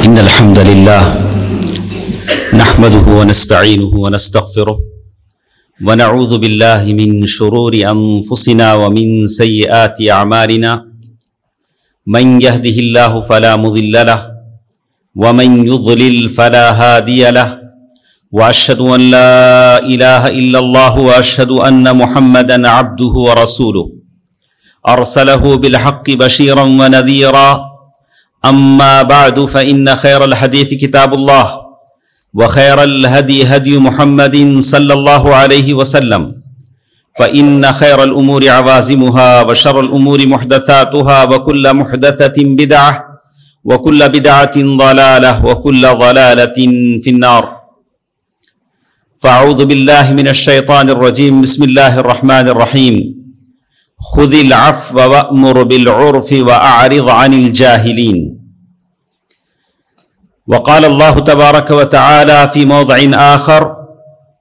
إن الحمد لله نحمده ونستعينه ونستغفره ونعوذ بالله من شرور أنفسنا ومن سيئات أعمالنا من يهده الله فلا مضل له ومن يضلل فلا هادي له وأشهد أن لا إله إلا الله وأشهد أن محمدا عبده ورسوله أرسله بالحق بشيرا ونذيرا أما بعد فإن خير الحديث كتاب الله وخير الهدي هدي محمد صلى الله عليه وسلم فإن خير الأمور عوازمها وشر الأمور محدثاتها وكل محدثة بدعة وكل بدعة ضلالة وكل ضلالة في النار فأعوذ بالله من الشيطان الرجيم بسم الله الرحمن الرحيم خذ العفو وأمر بالعرف وأعرض عن الجاهلين وقال الله تبارك وتعالى في موضع آخر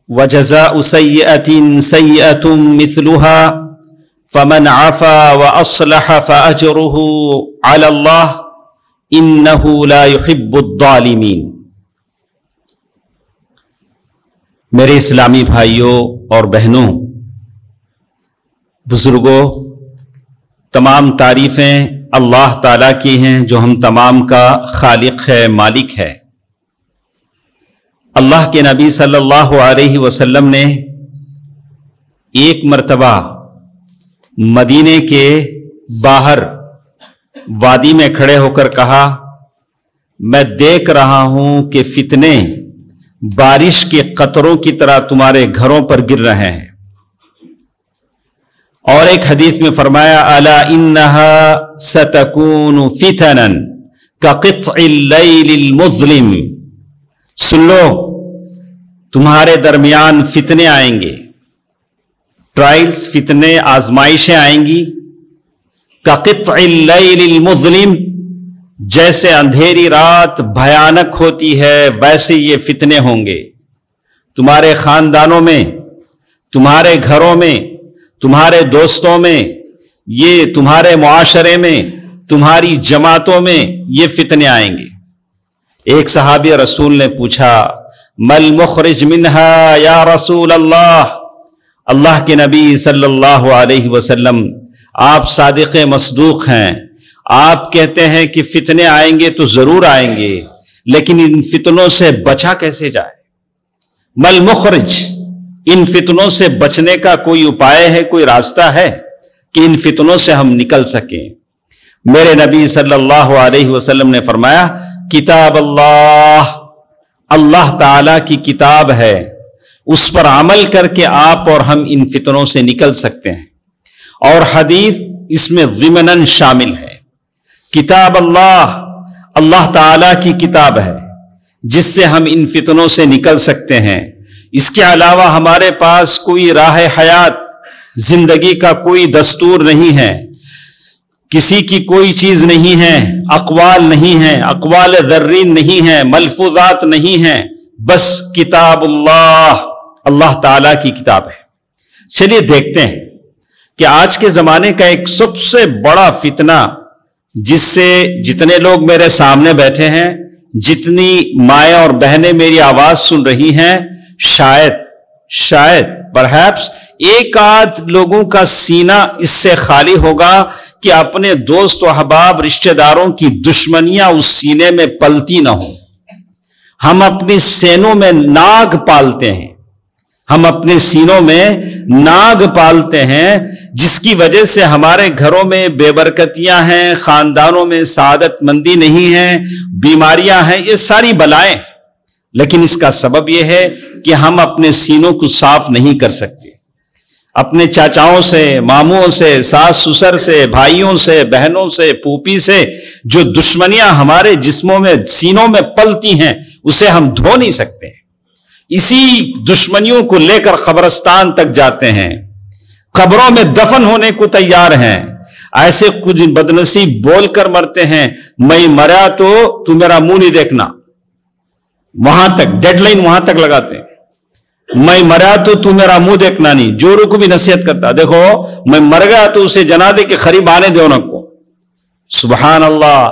وجزاء سيئة سيئة مثلها فمن عفا وأصلح فأجره على الله إنه لا يحب الظالمين۔ میرے اسلامی بھائیوں اور بہنوں، بزرگوں، تمام تعریفیں اللہ تعالیٰ کی ہیں جو ہم تمام کا خالق ہے، مالک ہے۔ اللہ کے نبی صلی اللہ علیہ وسلم نے ایک مرتبہ مدینے کے باہر وادی میں کھڑے ہو کر کہا، میں دیکھ رہا ہوں کہ فتنے بارش کے قطروں کی طرح تمہارے گھروں پر گر رہے ہیں۔ اور ایک حدیث میں فرمایا الا انہا ستکون فتنا کقطع اللیل المظلم، سن لو تمہارے درمیان فتنے آئیں گے، ٹرائلز، فتنے، آزمائشیں آئیں گی، کقطع اللیل المظلم، جیسے اندھیری رات بھیانک ہوتی ہے ویسے یہ فتنے ہوں گے۔ تمہارے خاندانوں میں، تمہارے گھروں میں، تمہارے دوستوں میں، یہ تمہارے معاشرے میں، تمہاری جماعتوں میں یہ فتنے آئیں گے۔ ایک صحابی رسول نے پوچھا مل مخرج منہا یا رسول اللہ، اللہ کے نبی صلی اللہ علیہ وسلم آپ صادق مصدوق ہیں، آپ کہتے ہیں کہ فتنے آئیں گے تو ضرور آئیں گے، لیکن ان فتنوں سے بچا کیسے جائے؟ مل مخرج، ان فتنوں سے بچنے کا کوئی اپائے ہے، کوئی راستہ ہے کہ ان فتنوں سے ہم نکل سکیں؟ میرے نبی صلی اللہ علیہ وسلم نے فرمایا کتاب اللہ، اللہ تعالی کی کتاب ہے، اس پر عمل کر کے آپ اور ہم ان فتنوں سے نکل سکتے ہیں۔ اور حدیث اس میں ضمناً شامل ہے۔ کتاب اللہ، اللہ تعالی کی کتاب ہے جس سے ہم ان فتنوں سے نکل سکتے ہیں۔ اس کے علاوہ ہمارے پاس کوئی راہ حیات، زندگی کا کوئی دستور نہیں ہے، کسی کی کوئی چیز نہیں ہے، اقوال نہیں ہیں، اقوال ذرین نہیں ہیں، ملفوظات نہیں ہیں، بس کتاب اللہ، اللہ تعالی کی کتاب ہے۔ چلیے دیکھتے ہیں کہ آج کے زمانے کا ایک سب سے بڑا فتنہ جس سے جتنے لوگ میرے سامنے بیٹھے ہیں، جتنی مائیں اور بہنیں میری آواز سن رہی ہیں، شاید پرہیپس ایک آدھ لوگوں کا سینہ اس سے خالی ہوگا کہ اپنے دوست و احباب، رشتہ داروں کی دشمنیاں اس سینے میں پلتی نہ ہوں۔ ہم اپنی سینوں میں ناگ پالتے ہیں، ہم اپنے سینوں میں ناگ پالتے ہیں، جس کی وجہ سے ہمارے گھروں میں بے برکتیاں ہیں، خاندانوں میں سعادت مندی نہیں ہے، بیماریاں ہیں، یہ ساری بلائیں۔ لیکن اس کا سبب یہ ہے کہ ہم اپنے سینوں کو صاف نہیں کر سکتے۔ اپنے چاچاؤں سے، ماموں سے، ساس سسر سے، بھائیوں سے، بہنوں سے، پھوپھی سے جو دشمنیاں ہمارے جسموں میں، سینوں میں پلتی ہیں، اسے ہم دھو نہیں سکتے۔ اسی دشمنیوں کو لے کر قبرستان تک جاتے ہیں، قبروں میں دفن ہونے کو تیار ہیں، ایسے کچھ بدنصیب بول کر مرتے ہیں میں مرا تو میرا منہ نہیں دیکھنا، وہاں تک ڈیڈ لائن وہاں تک لگاتے ہیں، میں مرا تو میرا منہ دیکھنا نہیں۔ جوروں کو بھی نصیحت کرتا، دیکھو میں مر گیا تو اسے جنازے کے قریب آنے دو نہ کو۔ سبحان اللہ،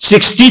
60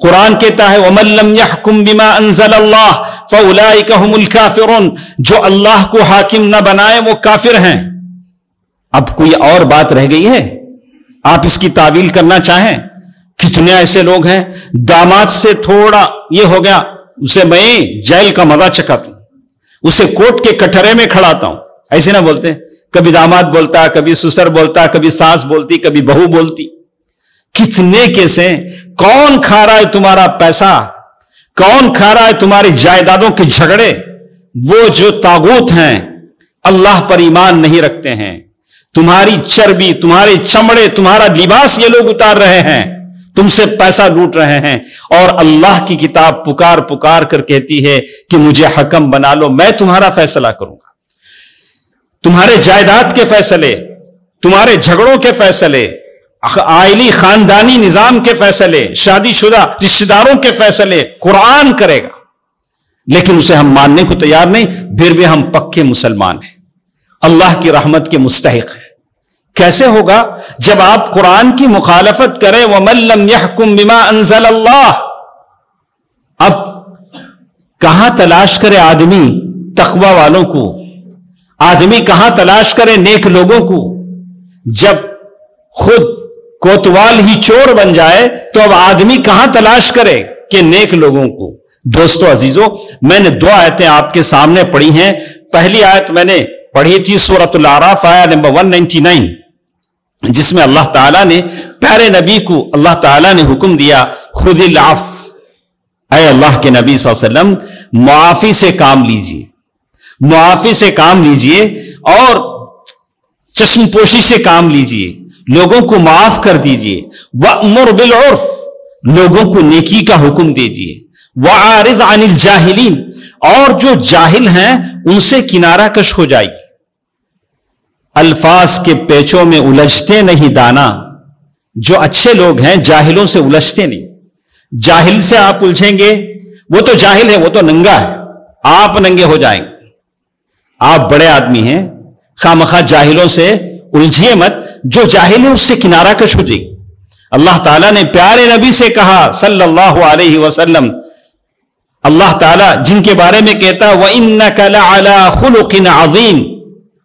قرآن کہتا ہے وَمَن لَّمْ يَحْكُم بِمَا أَنزَلَ اللَّهُ فَأُولَٰئِكَ هُمُ الْكَافِرُونَ، جو اللہ کو حاکم نہ بنائے وہ کافر ہیں۔ اب کوئی اور بات رہ گئی ہے آپ اس کی تعویل کرنا چاہیں؟ کتنے ایسے لوگ ہیں داماد سے تھوڑا یہ ہو گیا اسے میں جیل کا مزہ چکھاتا ہوں، اسے کوٹ کے کٹہرے میں کھڑاتا ہوں، ایسے نہ بولتے ہیں؟ کبھی داماد بولتا، کبھی سسر بولتا، کبھی ساس بولتی، کبھی بہو بولتی۔ کتنے کیسے؟ کون کھا رہا ہے تمہارا پیسہ؟ کون کھا رہا ہے تمہاری جائیدادوں کے جھگڑے؟ وہ جو طاغوت ہیں، اللہ پر ایمان نہیں رکھتے ہیں، تمہاری چربی، تمہارے چمڑے، تمہارا لباس یہ لوگ اتار رہے ہیں، تم سے پیسہ لوٹ رہے ہیں، اور اللہ کی کتاب پکار پکار کر کہتی ہے کہ مجھے حکم بنا لو، میں تمہارا فیصلہ کروں گا۔ تمہارے جائیداد کے فیصلے، تمہارے جھگڑوں کے فیصلے، عائلی خاندانی نظام کے فیصلے، شادی شدہ رشتہ داروں کے فیصلے قرآن کرے گا، لیکن اسے ہم ماننے کو تیار نہیں، پھر بھی ہم پکے مسلمان ہیں، اللہ کی رحمت کے مستحق ہیں۔ کیسے ہوگا جب آپ قرآن کی مخالفت کریں؟ وَمَن لَّمْ يَحْكُم بِمَا أَنزَلَ اللَّهُ۔ اب کہاں تلاش کرے آدمی تقوی والوں کو؟ آدمی کہاں تلاش کرے نیک لوگوں کو؟ جب خود کوتوال ہی چور بن جائے تو اب آدمی کہاں تلاش کرے کہ نیک لوگوں کو؟ دوستو عزیزو، میں نے 2 آیتیں آپ کے سامنے پڑھی ہیں۔ پہلی آیت میں نے پڑھی تھی سورۃ الاعراف آیت نمبر 199، جس میں اللہ تعالیٰ نے پیارے نبی کو اللہ تعالیٰ نے حکم دیا خذ العفو، اے اللہ کے نبی صلی اللہ علیہ وسلم معافی سے کام لیجئے، معافی سے کام لیجئے اور چشم پوشی سے کام لیجئے، لوگوں کو معاف کر دیجئے۔ وَأْمُرْ بِالْعُرْفِ، لوگوں کو نیکی کا حکم دیجئے۔ وَأَعْرِضْ عَنِ الْجَاهِلِينَ، اور جو جاہل ہیں ان سے کنارہ کش ہو جائیے۔ الفاظ کے پیچوں میں الجھتے نہیں دانا، جو اچھے لوگ ہیں جاہلوں سے الجھتے نہیں۔ جاہل سے آپ الجھیں گے، وہ تو جاہل ہے، وہ تو ننگا ہے، آپ ننگے ہو جائیں گے۔ آپ بڑے آدمی ہیں، خامخواہ جاہلوں سے الجھیے مت، جو جاہل ہے اس سے کنارہ کش ہو جائے۔ اللہ تعالیٰ نے پیارے نبی سے کہا صلی اللہ علیہ وسلم، اللہ تعالیٰ جن کے بارے میں کہتا وَإِنَّكَ لَعَلَىٰ خُلُقٍ عَظِيمٍ،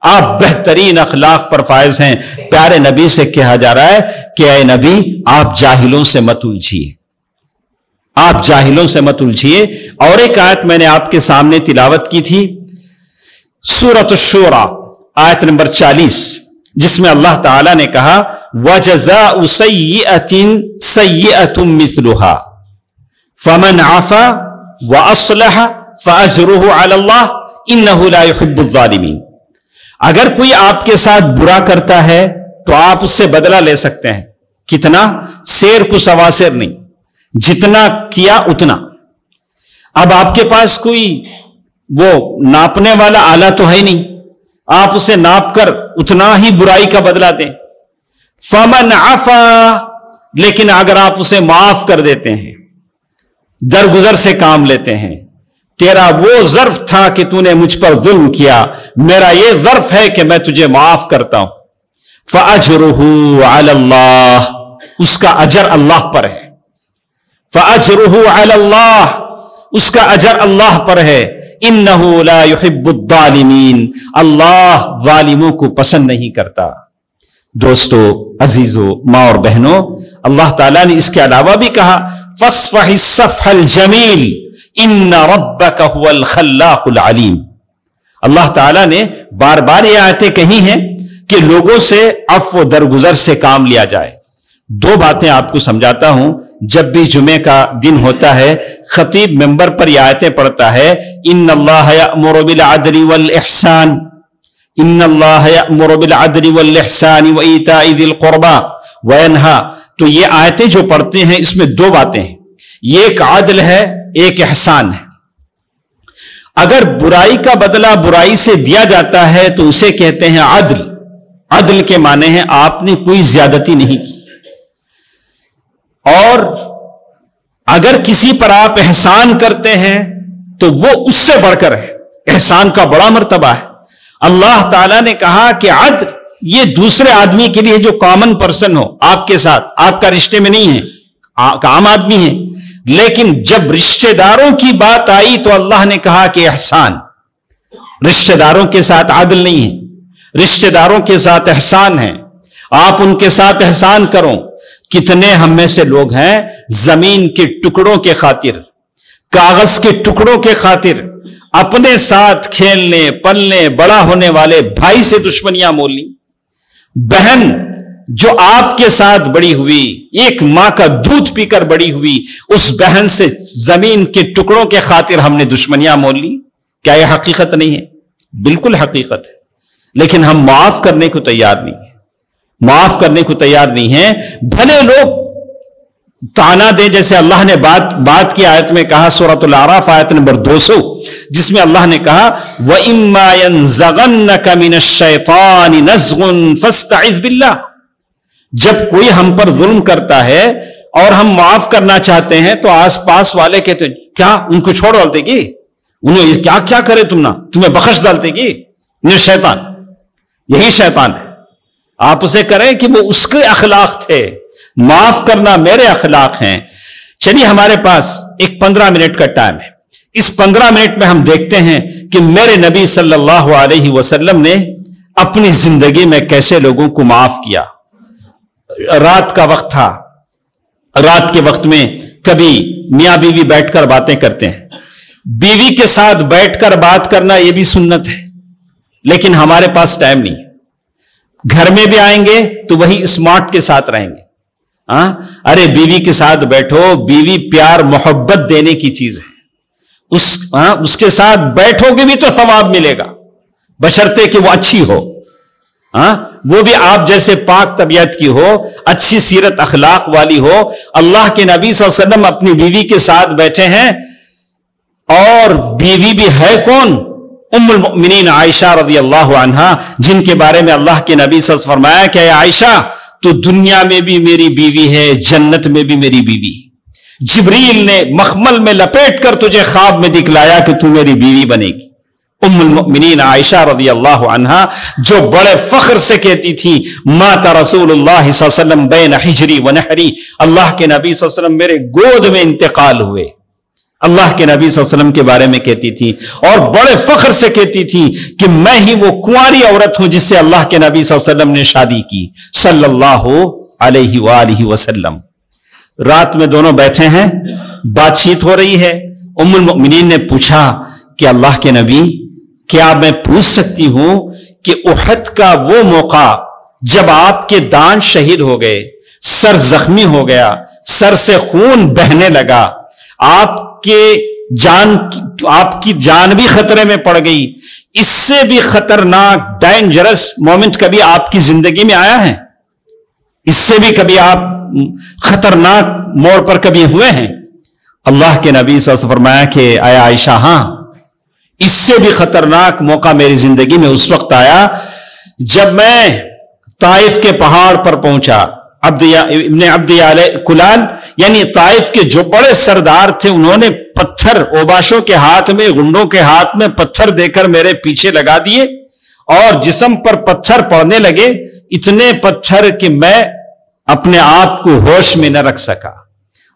آپ بہترین اخلاق پر فائز ہیں۔ پیارے نبی سے کہا جا رہا ہے کہ اے نبی آپ جاہلوں سے مت الجھیے، آپ جاہلوں سے مت الجھیے۔ اور ایک آیت میں نے آپ کے سامنے تلاوت کی تھی سورۃ الشورى آیت نمبر 40، جس میں اللہ تعالیٰ نے کہا وَجَزَاءُ سَيِّئَةٍ سَيِّئَةٌ مِثْلُهَا فَمَنْ عَفَا وَأَصْلَحَ فَأَجْرُهُ عَلَى اللَّهِ إِنَّهُ لَا يُحِبُّ الظَّالِمِينَ۔ اگر کوئی آپ کے ساتھ برا کرتا ہے تو آپ اس سے بدلہ لے سکتے ہیں، کتنا؟ سیر کو سوا سیر نہیں، جتنا کیا اتنا۔ اب آپ کے پاس کوئی وہ ناپنے والا آلہ تو ہے نہیں، آپ اسے ناپ کر اتنا ہی برائی کا بدلہ دیں۔ فمن عفا، لیکن اگر آپ اسے معاف کر دیتے ہیں، درگزر سے کام لیتے ہیں، تیرا وہ ظرف تھا کہ تو نے مجھ پر ظلم کیا، میرا یہ ظرف ہے کہ میں تجھے معاف کرتا ہوں، فَأَجْرُهُ عَلَى اللَّهِ، اس کا اجر اللہ پر ہے۔ فَأَجْرُهُ عَلَى اللَّهِ، اس کا اجر اللہ پر ہے۔ إِنَّهُ لَا يُحِبُّ الظَّالِمِينَ، اللہ ظالموں کو پسند نہیں کرتا۔ دوستو عزیزو، ماں اور بہنوں، اللہ تعالیٰ نے اس کے علاوہ بھی کہا فَاصْفَحِ الصَّفْحَ الْجَمِيلَ إِنَّ رَبَّكَ هُوَ الْخَلَّاقُ الْعَلِيمُ۔ اللہ تعالیٰ نے بار بار یہ آیتیں کہی ہیں کہ لوگوں سے عفو و درگزر سے کام لیا جائے۔ 2 باتیں آپ کو سمجھاتا ہوں۔ جب بھی جمعے کا دن ہوتا ہے خطیب ممبر پر یہ آیتیں پڑھتا ہے ان اللہ یأمر بالعدل والإحسان، ان اللہ یأمر بالعدل والإحسان وإیتاء ذی القربى وینہا، تو یہ آیتیں جو پڑھتے ہیں اس میں 2 باتیں ہیں، یہ ایک عدل ہے، ایک احسان ہے۔ اگر برائی کا بدلہ برائی سے دیا جاتا ہے تو اسے کہتے ہیں عدل۔ عدل کے معنی ہے آپ نے کوئی زیادتی نہیں کی۔ اور اگر کسی پر آپ احسان کرتے ہیں تو وہ اس سے بڑھ کر ہے، احسان کا بڑا مرتبہ ہے۔ اللہ تعالیٰ نے کہا کہ عدل یہ دوسرے آدمی کے لیے جو کامن پرسن ہو آپ کے ساتھ، آپ کا رشتے میں نہیں ہے، عام آدمی ہے، لیکن جب رشتہ داروں کی بات آئی تو اللہ نے کہا کہ احسان. رشتہ داروں کے ساتھ عدل نہیں ہے، رشتہ داروں کے ساتھ احسان ہے. آپ ان کے ساتھ احسان کرو. کتنے ہم میں سے لوگ ہیں زمین کے ٹکڑوں کے خاطر، کاغذ کے ٹکڑوں کے خاطر اپنے ساتھ کھیلنے پلنے بڑا ہونے والے بھائی سے دشمنیاں مول لی. بہن جو آپ کے ساتھ بڑی ہوئی، ایک ماں کا دودھ پی کر بڑی ہوئی، اس بہن سے زمین کے ٹکڑوں کے خاطر ہم نے دشمنیاں مول لی. کیا یہ حقیقت نہیں ہے؟ بالکل حقیقت ہے. لیکن ہم معاف کرنے کو تیار نہیں ہیں، معاف کرنے کو تیار نہیں ہیں. بھلے لوگ تانا دیں، جیسے اللہ نے بات کی آیت میں کہا، سورۃ الاعراف آیت نمبر 200، جس میں اللہ نے کہا وَإِمَّا يَنزَغَنَّكَ مِنَ الشَّيْطَانِ نَزْغٌ فَاسْتَعِذْ بِاللَّهِ. جب کوئی ہم پر ظلم کرتا ہے اور ہم معاف کرنا چاہتے ہیں تو آس پاس والے کہتے ہیں کیا ان کو چھوڑ ڈالتے گی، انہیں کیا کرے تمہیں بخش ڈالتے گی. یہ شیطان، یہی شیطان ہے. آپ اسے کریں کہ وہ اس کے اخلاق تھے، معاف کرنا میرے اخلاق ہیں. چلیے ہمارے پاس ایک 15 منٹ کا ٹائم ہے. اس 15 منٹ میں ہم دیکھتے ہیں کہ میرے نبی صلی اللہ علیہ وسلم نے اپنی زندگی میں کیسے لوگوں کو معاف کیا. رات کا وقت تھا، رات کے وقت میں کبھی میاں بیوی بیٹھ کر باتیں کرتے ہیں. بیوی کے ساتھ بیٹھ کر بات کرنا یہ بھی سنت ہے، لیکن ہمارے پاس ٹائم نہیں ہے. گھر میں بھی آئیں گے تو وہی اسمارٹ کے ساتھ رہیں گے. ارے بیوی کے ساتھ بیٹھو، بیوی پیار محبت دینے کی چیز ہے. اس کے ساتھ بیٹھو گے بھی تو ثواب ملے گا، بشرطے کہ وہ اچھی ہو، وہ بھی آپ جیسے پاک طبیعت کی ہو، اچھی سیرت اخلاق والی ہو. اللہ کے نبی صلی اللہ علیہ وسلم اپنی بیوی کے ساتھ بیٹھے ہیں، اور بیوی بھی ہے کون؟ ام المؤمنین عائشہ رضی اللہ عنہا، جن کے بارے میں اللہ کے نبی صلی اللہ علیہ وسلم فرمایا کہ اے عائشہ تو دنیا میں بھی میری بیوی ہے، جنت میں بھی میری بیوی. جبریل نے مخمل میں لپیٹ کر تجھے خواب میں دکھلایا کہ تو میری بیوی بنے گی. ام المؤمنین عائشہ رضی اللہ عنہا جو بڑے فخر سے کہتی تھی مات رسول اللہ صلی اللہ علیہ وسلم بین حجری و نحری، اللہ کے نبی صلی اللہ علیہ وسلم میرے گود میں انتقال ہوئے. اللہ کے نبی صلی اللہ علیہ وسلم کے بارے میں کہتی تھی اور بڑے فخر سے کہتی تھی کہ میں ہی وہ کنواری عورت ہوں جس سے اللہ کے نبی صلی اللہ علیہ وسلم نے شادی کی صلی اللہ علیہ وآلہ وسلم. رات میں دونوں بیٹھے ہیں، بات چیت ہو رہی ہے. ام المؤمنین نے پوچھا کہ اللہ کے نبی کیا میں پوچھ سکتی ہوں کہ احد کا وہ موقع جب آپ کے دانت شہید ہو گئے، سر زخمی ہو گیا، سر سے خون بہنے لگا، آپ کی جان بھی خطرے میں پڑ گئی، اس سے بھی خطرناک ڈینجرس مومنٹ کبھی آپ کی زندگی میں آیا ہے؟ اس سے بھی کبھی آپ خطرناک موڑ پر کبھی ہوئے ہیں؟ اللہ کے نبی صلی اللہ علیہ وسلم فرمایا کہ اے عائشہ ہاں، اس سے بھی خطرناک موقع میری زندگی میں اس وقت آیا جب میں طائف کے پہاڑ پر پہنچا. ابن عبد کلال یعنی طائف کے جو بڑے سردار تھے، انہوں نے پتھر اوباشوں کے ہاتھ میں، گنڈوں کے ہاتھ میں پتھر دے کر میرے پیچھے لگا دیے اور جسم پر پتھر پڑنے لگے، اتنے پتھر کہ میں اپنے آپ کو ہوش میں نہ رکھ سکا.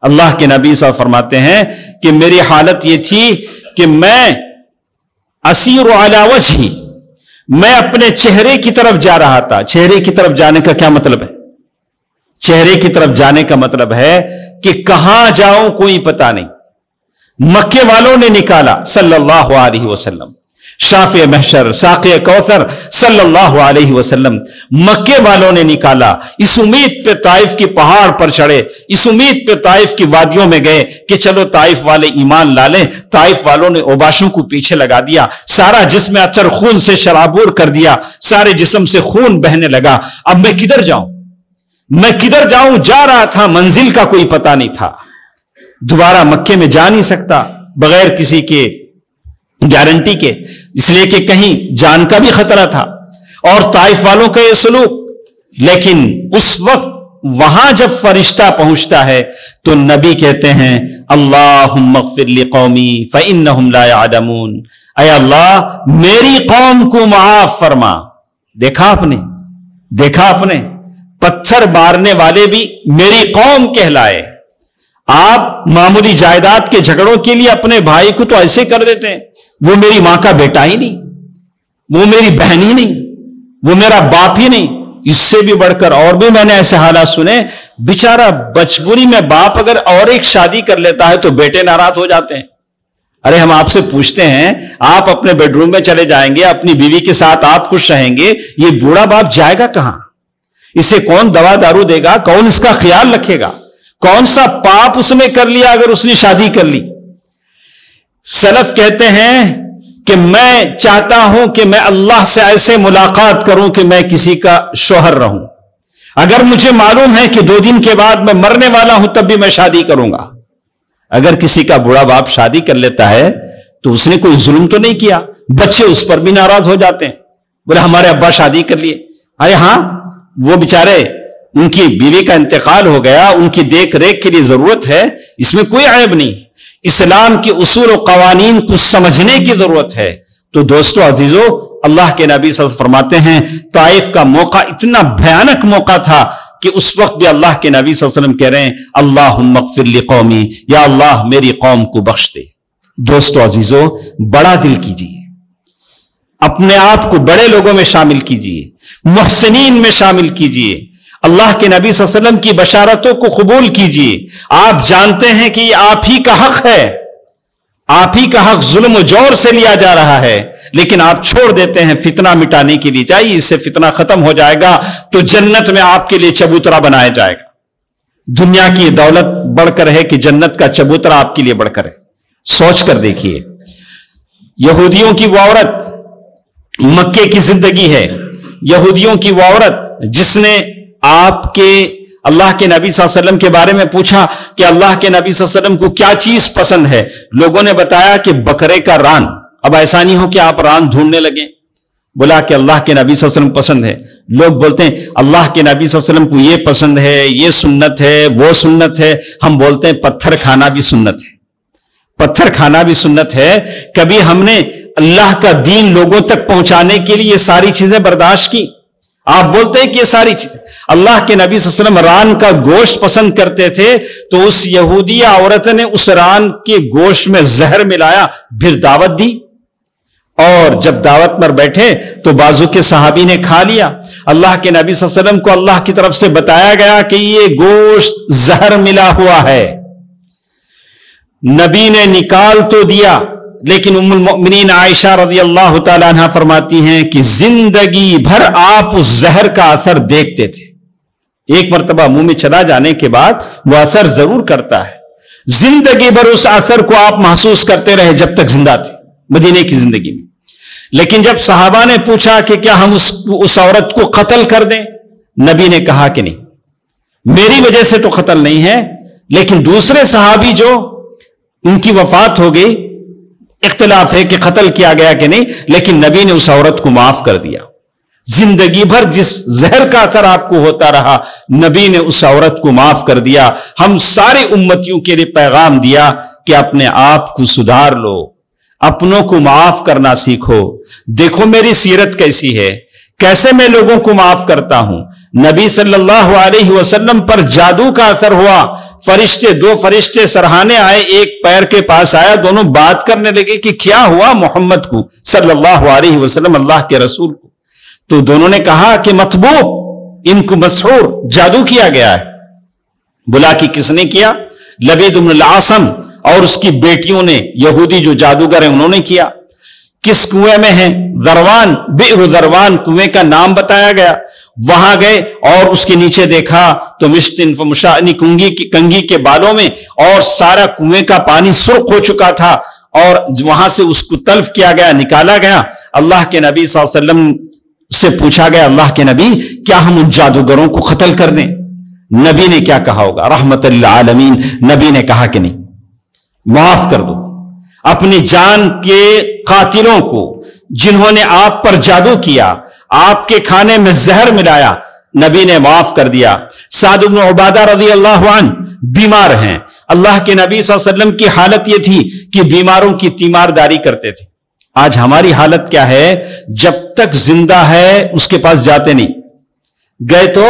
اللہ کے نبی صلی اللہ علیہ وسلم فرماتے ہیں کہ میری حالت یہ تھی کہ میں اسیر علی وجہی، میں اپنے چہرے کی طرف جا رہا تھا. چہرے کی طرف جانے کا کیا مطلب ہے؟ چہرے کی طرف جانے کا مطلب ہے کہ کہاں جاؤں کوئی پتہ نہیں. مکے والوں نے نکالا صلی اللہ علیہ وسلم، شافع محشر ساقی کوثر صلی اللہ علیہ وسلم، مکے والوں نے نکالا. اس امید پہ طائف کی پہاڑ پر چڑھے، اس امید پہ طائف کی وادیوں میں گئے کہ چلو طائف والے ایمان لا لیں. طائف والوں نے اوباشوں کو پیچھے لگا دیا، سارا جسم اچر خون سے شرابور کر دیا، سارے جسم سے خون بہنے لگا. اب میں کدھر جاؤں؟ میں کدھر جاؤں؟ جا رہا تھا، منزل کا کوئی پتہ نہیں تھا. دوبارہ مکے میں جا نہیں سکتا بغیر کسی کے گارنٹی کے، اس لیے کہ کہیں جان کا بھی خطرہ تھا اور طائف والوں کا یہ سلوک. لیکن اس وقت وہاں جب فرشتہ پہنچتا ہے تو نبی کہتے ہیں اللہم اغفر لقومی فإنہم لا یعلمون، اے اللہ میری قوم کو معاف فرما. دیکھا آپ نے پتھر مارنے والے بھی میری قوم کہلائے. آپ معمولی جائیداد کے جھگڑوں کے لیے اپنے بھائی کو تو ایسے کر دیتے ہیں، وہ میری ماں کا بیٹا ہی نہیں، وہ میری بہن ہی نہیں، وہ میرا باپ ہی نہیں۔ اس سے بھی بڑھ کر اور بھی میں نے ایسے حالات سنے، بیچارہ بچپنی میں باپ اگر اور ایک شادی کر لیتا ہے تو بیٹے ناراض ہو جاتے ہیں۔ ارے ہم آپ سے پوچھتے ہیں، آپ اپنے بیڈ روم میں چلے جائیں گے، اپنی بیوی کے ساتھ آپ خوش رہیں گے، یہ بوڑھا باپ جائے گا کہاں؟ اسے کون دوا دارو دے گا؟ کون اس کا خیال رکھے گا؟ کون سا پاپ اس نے کر لیا اگر اس نے شادی کر لی؟ سلف کہتے ہیں کہ میں چاہتا ہوں کہ میں اللہ سے ایسے ملاقات کروں کہ میں کسی کا شوہر رہوں، اگر مجھے معلوم ہے کہ 2 دن کے بعد میں مرنے والا ہوں تب بھی میں شادی کروں گا۔ اگر کسی کا بوڑھا باپ شادی کر لیتا ہے تو اس نے کوئی ظلم تو نہیں کیا، بچے اس پر بھی ناراض ہو جاتے ہیں، بولے ہمارے ابا شادی کر لیے۔ ارے ہاں، وہ بیچارے ان کی بیوی کا انتقال ہو گیا، ان کی دیکھ ریکھ کے لیے ضرورت ہے، اس میں کوئی عیب نہیں۔ اسلام کے اصول و قوانین کو سمجھنے کی ضرورت ہے۔ تو دوستو عزیزو، اللہ کے نبی صلی اللہ علیہ وسلم فرماتے ہیں طائف کا موقع اتنا بھیانک موقع تھا کہ اس وقت بھی اللہ کے نبی صلی اللہ علیہ وسلم کہہ رہے ہیں اللہم اغفر لقومی، یا اللہ میری قوم کو بخش دے۔ دوستو عزیزو، بڑا دل کیجیے، اپنے آپ کو بڑے لوگوں میں شامل کیجیے، محسنین میں شامل کیجیے، اللہ کے نبی صلی اللہ علیہ وسلم کی بشارتوں کو قبول کیجیے۔ آپ جانتے ہیں کہ یہ آپ ہی کا حق ہے، آپ ہی کا حق ظلم و جور سے لیا جا رہا ہے، لیکن آپ چھوڑ دیتے ہیں فتنہ مٹانے کے لیے۔ چاہیے اس سے فتنہ ختم ہو جائے گا تو جنت میں آپ کے لیے چبوترا بنایا جائے گا۔ دنیا کی دولت بڑھ کر ہے کہ جنت کا چبوترا آپ کے لیے بڑھ کر ہے؟ سوچ کر دیکھیے، یہودیوں کی وہ عورت، مکے کی زندگی ہے، یہودیوں کی وہ عورت جس نے آپ کے اللہ کے نبی صلی اللہ علیہ وسلم کے بارے میں پوچھا کہ اللہ کے نبی صلی اللہ علیہ وسلم کو کیا چیز پسند ہے؟ لوگوں نے بتایا کہ بکرے کا ران۔ اب ایسا نہیں ہو کہ آپ ران ڈھونڈنے لگیں، بولا کہ اللہ کے نبی صلی اللہ علیہ وسلم پسند ہے۔ لوگ بولتے ہیں اللہ کے نبی صلی اللہ علیہ وسلم کو یہ پسند ہے، یہ سنت ہے، وہ سنت ہے۔ ہم بولتے ہیں پتھر کھانا بھی سنت ہے، پتھر کھانا بھی سنت ہے۔ کبھی ہم نے اللہ کا دین لوگوں تک پہنچانے کے لیے یہ ساری چیزیں برداشت کی؟ آپ بولتے ہیں کہ یہ ساری چیزیں، اللہ کے نبی صلی اللہ علیہ وسلم ران کا گوشت پسند کرتے تھے تو اس یہودیہ عورت نے اس ران کے گوشت میں زہر ملایا، پھر دعوت دی، اور جب دعوت پر بیٹھے تو بازو کے صحابی نے کھا لیا۔ اللہ کے نبی صلی اللہ علیہ وسلم کو اللہ کی طرف سے بتایا گیا کہ یہ گوشت زہر ملا ہوا ہے۔ نبی نے نکال تو دیا، لیکن ام المؤمنین عائشہ رضی اللہ تعالیٰ عنہ فرماتی ہیں کہ زندگی بھر آپ اس زہر کا اثر دیکھتے تھے۔ ایک مرتبہ منہ میں چلا جانے کے بعد وہ اثر ضرور کرتا ہے، زندگی بھر اس اثر کو آپ محسوس کرتے رہے جب تک زندہ تھے مدینے کی زندگی میں۔ لیکن جب صحابہ نے پوچھا کہ کیا ہم اس عورت کو قتل کر دیں، نبی نے کہا کہ نہیں، میری وجہ سے تو قتل نہیں ہے، لیکن دوسرے صحابی جو ان کی وفات ہو گئی، اختلاف ہے کہ قتل کیا گیا کہ نہیں، لیکن نبی نے اس عورت کو معاف کر دیا۔ زندگی بھر جس زہر کا اثر آپ کو ہوتا رہا، نبی نے اس عورت کو معاف کر دیا۔ ہم سارے امتیوں کے لیے پیغام دیا کہ اپنے آپ کو سدھار لو، اپنوں کو معاف کرنا سیکھو۔ دیکھو میری سیرت کیسی ہے، کیسے میں لوگوں کو معاف کرتا ہوں۔ نبی صلی اللہ علیہ وسلم پر جادو کا اثر ہوا، دو فرشتے سرہانے آئے، ایک پیر کے پاس آیا، دونوں بات کرنے لگے کہ کیا ہوا محمد کو صلی اللہ علیہ وسلم، اللہ کے رسول کو۔ تو دونوں نے کہا کہ مطبوب، ان کو مسحور، جادو کیا گیا ہے۔ بلا کہ کس نے کیا؟ لبید بن العاصم اور اس کی بیٹیوں نے، یہودی جو جادوگر ہیں انہوں نے کیا۔ کس کنویں میں ہیں؟ ذروان، بئر ذروان کنویں کا نام بتایا گیا۔ وہاں گئے اور اس کے نیچے دیکھا تو مشتن فمشانی کنگھی کے بالوں میں، اور سارا کنویں کا پانی سرخ ہو چکا تھا، اور وہاں سے اس کو تلف کیا گیا، نکالا گیا۔ اللہ کے نبی صلی اللہ علیہ وسلم سے پوچھا گیا، اللہ کے نبی کیا ہم ان جادوگروں کو قتل کر دیں؟ نبی نے کیا کہا ہوگا؟ رحمت للعالمین، نبی نے کہا کہ نہیں، معاف کر دو۔ اپنی جان کے قاتلوں کو، جنہوں نے آپ پر جادو کیا، آپ کے کھانے میں زہر ملایا، نبی نے معاف کر دیا۔ سعد بن عبادہ رضی اللہ عنہ بیمار ہیں، اللہ کے نبی صلی اللہ علیہ وسلم کی حالت یہ تھی کہ بیماروں کی تیمارداری کرتے تھے۔ آج ہماری حالت کیا ہے؟ جب تک زندہ ہے اس کے پاس جاتے نہیں، گئے تو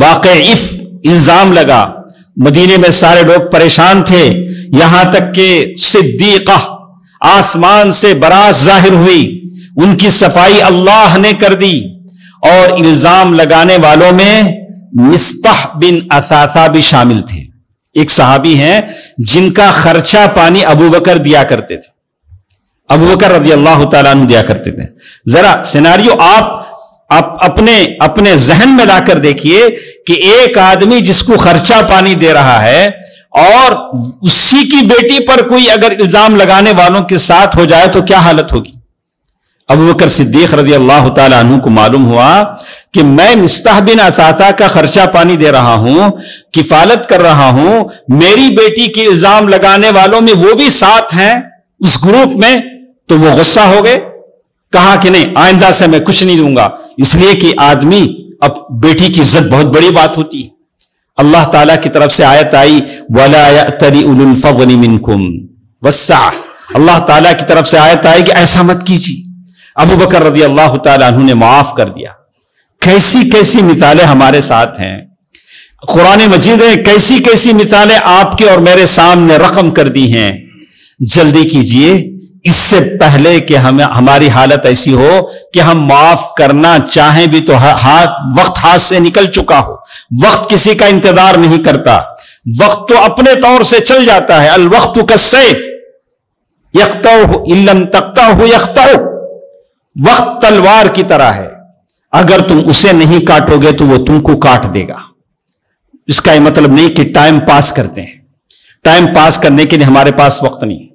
واقع الزام لگا، مدینے میں سارے لوگ پریشان تھے، یہاں تک کہ صدیقہ آسمان سے برات ظاہر ہوئی، ان کی صفائی اللہ نے کر دی، اور الزام لگانے والوں میں مصطح بن اثاثہ بھی شامل تھے۔ ایک صحابی ہیں جن کا خرچہ پانی ابو بکر دیا کرتے تھے، ابو بکر رضی اللہ تعالیٰ عنہ دیا کرتے تھے۔ ذرا سیناریو آپ اپنے ذہن میں لا کر دیکھیے کہ ایک آدمی جس کو خرچہ پانی دے رہا ہے اور اسی کی بیٹی پر کوئی اگر الزام لگانے والوں کے ساتھ ہو جائے تو کیا حالت ہوگی؟ ابو بکر صدیق رضی اللہ تعالیٰ عنہ کو معلوم ہوا کہ میں مصطح بن اثاثہ کا خرچہ پانی دے رہا ہوں، کفالت کر رہا ہوں، میری بیٹی کی الزام لگانے والوں میں وہ بھی ساتھ ہیں اس گروپ میں، تو وہ غصہ ہو گئے، کہا کہ نہیں آئندہ سے میں کچھ نہیں دوں گا، اس لیے کہ آدمی اب بیٹی کی عزت بہت بڑی بات ہوتی ہے۔ اللہ تعالیٰ کی طرف سے آیت آئی وَلَا يَأْتَلِ أُولُو الْفَضْلِ مِنْكُمْ وَالسَّعَةِ، اللہ تعالیٰ کی طرف سے آیت آئی کہ ایسا مت کیجیے۔ ابو بکر رضی اللہ تعالیٰ عنہ نے معاف کر دیا۔ کیسی کیسی مثالیں ہمارے ساتھ ہیں، قرآن مجید نے کیسی کیسی مثالیں آپ کے اور میرے سامنے رقم کر دی ہیں۔ جلدی کیجئے اس سے پہلے کہ ہماری حالت ایسی ہو کہ ہم معاف کرنا چاہیں بھی تو وقت ہاتھ سے نکل چکا ہو۔ وقت کسی کا انتظار نہیں کرتا، وقت تو اپنے طور سے چل جاتا ہے۔ الوقت کالسیف یقطعہ ان لم تقطعہ یقطعہ، وقت تلوار کی طرح ہے، اگر تم اسے نہیں کاٹو گے تو وہ تم کو کاٹ دے گا۔ اس کا یہ مطلب نہیں کہ ٹائم پاس کرتے ہیں، ٹائم پاس کرنے کے لیے ہمارے پاس وقت نہیں۔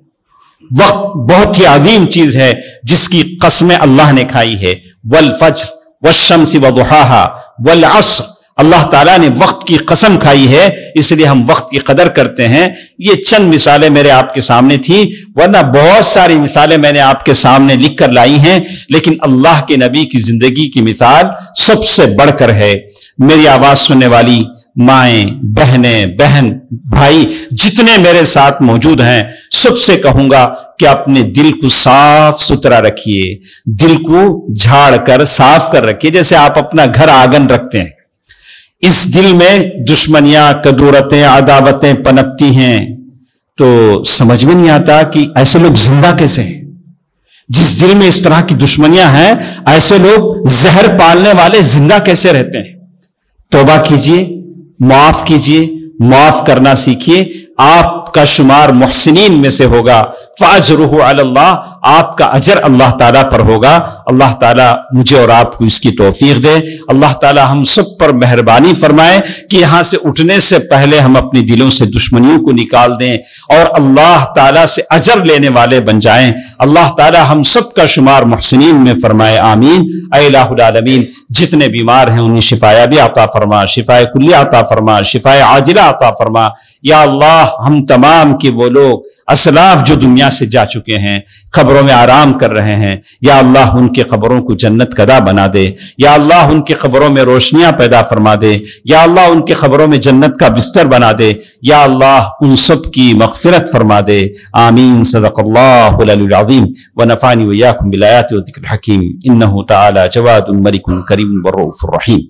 وقت بہت ہی عظیم چیز ہے جس کی قسمیں اللہ نے کھائی ہے، والفجر والشمس وضحاها والعصر، اللہ تعالیٰ نے وقت کی قسم کھائی ہے، اس لیے ہم وقت کی قدر کرتے ہیں۔ یہ چند مثالیں میرے آپ کے سامنے تھی، ورنہ بہت ساری مثالیں میں نے آپ کے سامنے لکھ کر لائی ہیں، لیکن اللہ کے نبی کی زندگی کی مثال سب سے بڑھ کر ہے۔ میری آواز سننے والی مائیں، بہنیں، بہن، بھائی جتنے میرے ساتھ موجود ہیں، سب سے کہوں گا کہ اپنے دل کو صاف ستھرا رکھیے، دل کو جھاڑ کر صاف کر رکھیے، جیسے آپ اپنا گھر آنگن رکھتے ہیں۔ اس دل میں دشمنیاں، کدورتیں، عداوتیں پنپتی ہیں تو سمجھ میں نہیں آتا کہ ایسے لوگ زندہ کیسے ہیں۔ جس دل میں اس طرح کی دشمنیاں ہیں، ایسے لوگ زہر پالنے والے زندہ کیسے رہتے ہیں؟ توبہ کیجئے، معاف کیجئے، معاف کرنا سیکھیے، آپ کا شمار محسنین میں سے ہوگا۔ فاجرہ علی اللہ، آپ کا اجر اللہ تعالیٰ پر ہوگا۔ اللہ تعالیٰ مجھے اور آپ کو اس کی توفیق دے۔ اللہ تعالیٰ ہم سب پر مہربانی فرمائے کہ یہاں سے اٹھنے سے پہلے ہم اپنے دلوں سے دشمنیوں کو نکال دیں اور اللہ تعالیٰ سے اجر لینے والے بن جائیں۔ اللہ تعالیٰ ہم سب کا شمار محسنین میں فرمائے، آمین۔ اے الہ العالمین، جتنے بیمار ہیں انہیں شفایابی عطا فرما، شفائے کلی عطا فرما، شفائے عاجلہ عطا فرما۔ یا اللہ، ہم تمام کے وہ لوگ اسلاف جو دنیا سے جا چکے ہیں، قبروں میں آرام کر رہے ہیں، یا اللہ ان کے قبروں کو جنت کدا بنا دے، یا اللہ ان کے قبروں میں روشنیاں پیدا فرما دے، یا اللہ ان کے قبروں میں جنت کا بستر بنا دے، یا اللہ ان سب کی مغفرت فرما دے، آمین۔ صدق اللہ العلی العظیم ونفعنی وإياكم بالآیات والذکر الحکیم، انہ تعالی جواد ملک کریم والرؤوف الرحیم۔